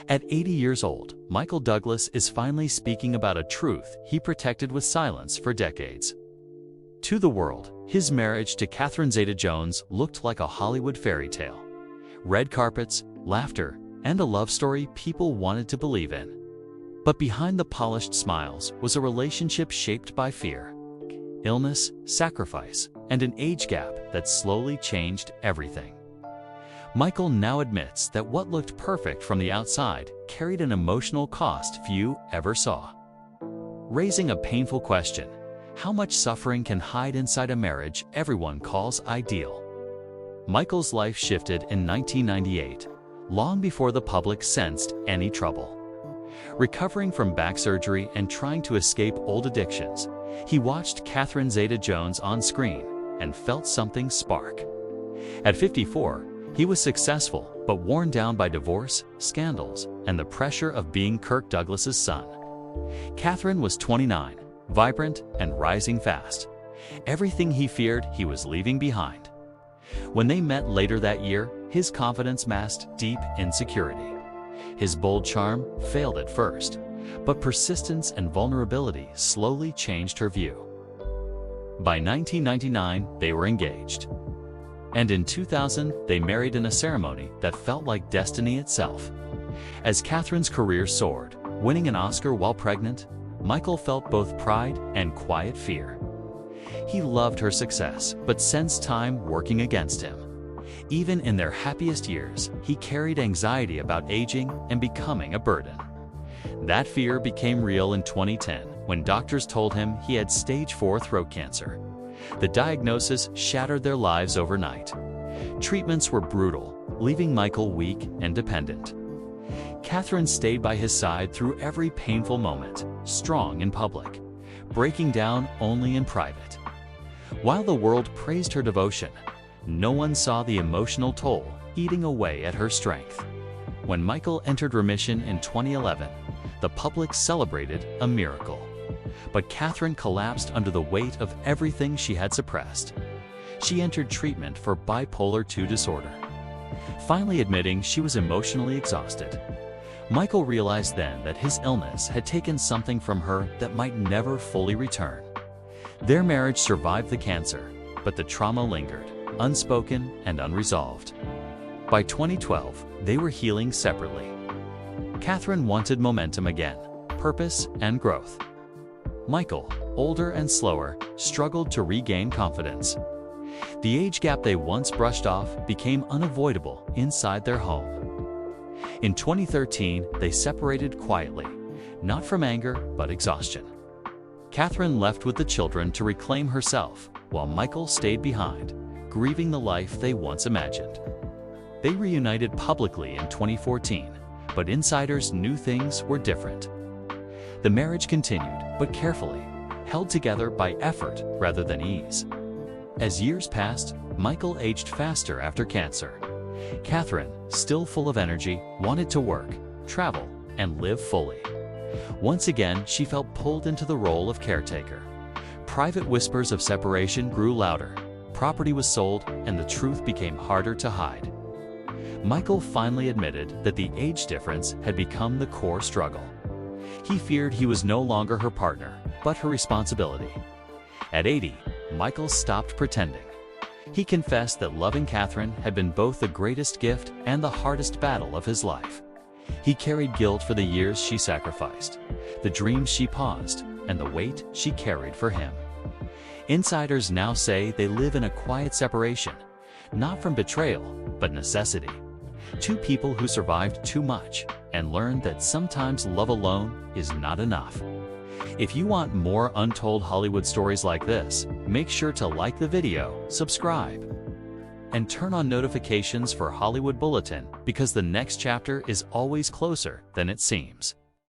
At 80 years old, Michael Douglas is finally speaking about a truth he protected with silence for decades. To the world, his marriage to Catherine Zeta-Jones looked like a Hollywood fairy tale. Red carpets, laughter, and a love story people wanted to believe in. But behind the polished smiles was a relationship shaped by fear, illness, sacrifice, and an age gap that slowly changed everything. Michael now admits that what looked perfect from the outside carried an emotional cost few ever saw. Raising a painful question: how much suffering can hide inside a marriage everyone calls ideal? Michael's life shifted in 1998, long before the public sensed any trouble. Recovering from back surgery and trying to escape old addictions, he watched Catherine Zeta-Jones on screen and felt something spark. At 54, he was successful but worn down by divorce, scandals, and the pressure of being Kirk Douglas's son. Catherine was 29, vibrant and rising fast. Everything he feared he was leaving behind. When they met later that year, his confidence masked deep insecurity. His bold charm failed at first, but persistence and vulnerability slowly changed her view. By 1999, they were engaged. And in 2000, they married in a ceremony that felt like destiny itself. As Catherine's career soared, winning an Oscar while pregnant, Michael felt both pride and quiet fear. He loved her success, but sensed time working against him. Even in their happiest years, he carried anxiety about aging and becoming a burden. That fear became real in 2010 when doctors told him he had stage 4 throat cancer. The diagnosis shattered their lives overnight. Treatments were brutal, leaving Michael weak and dependent. Catherine stayed by his side through every painful moment, strong in public, breaking down only in private. While the world praised her devotion, no one saw the emotional toll eating away at her strength. When Michael entered remission in 2011, the public celebrated a miracle. But Catherine collapsed under the weight of everything she had suppressed. She entered treatment for bipolar II disorder, finally admitting she was emotionally exhausted. Michael realized then that his illness had taken something from her that might never fully return. Their marriage survived the cancer, but the trauma lingered, unspoken and unresolved. By 2012, they were healing separately. Catherine wanted momentum again, purpose and growth. Michael, older and slower, struggled to regain confidence. The age gap they once brushed off became unavoidable inside their home. In 2013, they separated quietly, not from anger but exhaustion. Catherine left with the children to reclaim herself, while Michael stayed behind, grieving the life they once imagined. They reunited publicly in 2014, but insiders knew things were different. The marriage continued, but carefully, held together by effort rather than ease. As years passed, Michael aged faster after cancer. Catherine, still full of energy, wanted to work, travel, and live fully. Once again, she felt pulled into the role of caretaker. Private whispers of separation grew louder. Property was sold, and the truth became harder to hide. Michael finally admitted that the age difference had become the core struggle. He feared he was no longer her partner, but her responsibility. At 80, Michael stopped pretending. He confessed that loving Catherine had been both the greatest gift and the hardest battle of his life. He carried guilt for the years she sacrificed, the dreams she paused, and the weight she carried for him. Insiders now say they live in a quiet separation, not from betrayal, but necessity. Two people who survived too much and learned that sometimes love alone is not enough. If you want more untold Hollywood stories like this, make sure to like the video, subscribe, and turn on notifications for Hollywood Bulletin, because the next chapter is always closer than it seems.